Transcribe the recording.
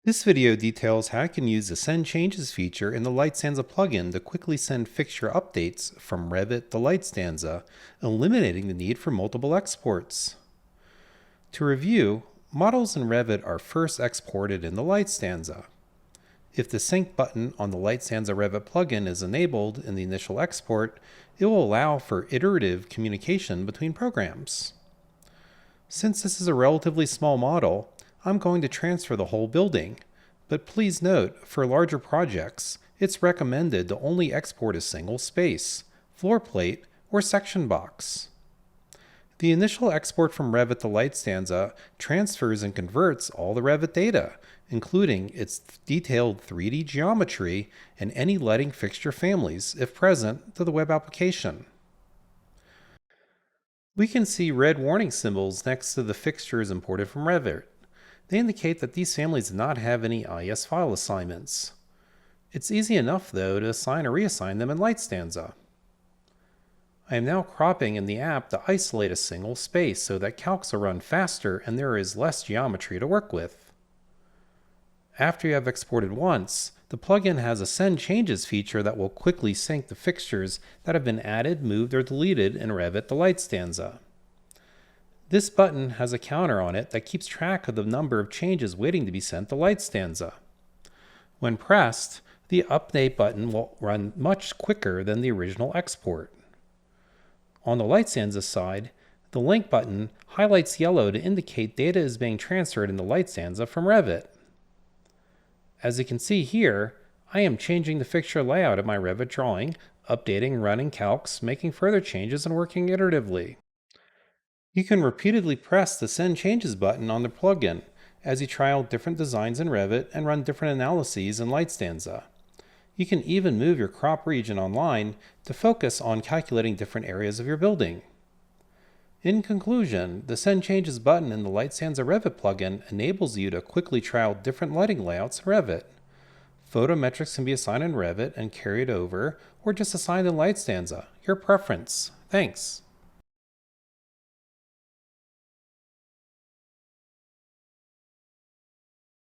This video details how you can use the Send Changes feature in the LightStanza plugin to quickly send fixture updates from Revit to LightStanza, eliminating the need for multiple exports. To review, models in Revit are first exported in the LightStanza. If the Sync button on the LightStanza Revit plugin is enabled in the initial export, it will allow for iterative communication between programs. Since this is a relatively small model, I'm going to transfer the whole building, but please note, for larger projects, it's recommended to only export a single space, floor plate, or section box. The initial export from Revit to LightStanza transfers and converts all the Revit data, including its detailed 3D geometry and any lighting fixture families, if present, to the web application. We can see red warning symbols next to the fixtures imported from Revit. They indicate that these families do not have any IES file assignments. It's easy enough, though, to assign or reassign them in LightStanza. I am now cropping in the app to isolate a single space so that calcs will run faster and there is less geometry to work with. After you have exported once, the plugin has a Send Changes feature that will quickly sync the fixtures that have been added, moved, or deleted in Revit to LightStanza. This button has a counter on it that keeps track of the number of changes waiting to be sent to LightStanza. When pressed, the Update button will run much quicker than the original export. On the LightStanza side, the Link button highlights yellow to indicate data is being transferred into LightStanza from Revit. As you can see here, I am changing the fixture layout of my Revit drawing, updating, running calcs, making further changes, and working iteratively. You can repeatedly press the Send Changes button on the plugin as you try out different designs in Revit and run different analyses in LightStanza. You can even move your crop region online to focus on calculating different areas of your building. In conclusion, the Send Changes button in the LightStanza Revit plugin enables you to quickly try out different lighting layouts in Revit. Photometrics can be assigned in Revit and carried over, or just assigned in LightStanza, your preference. Thanks.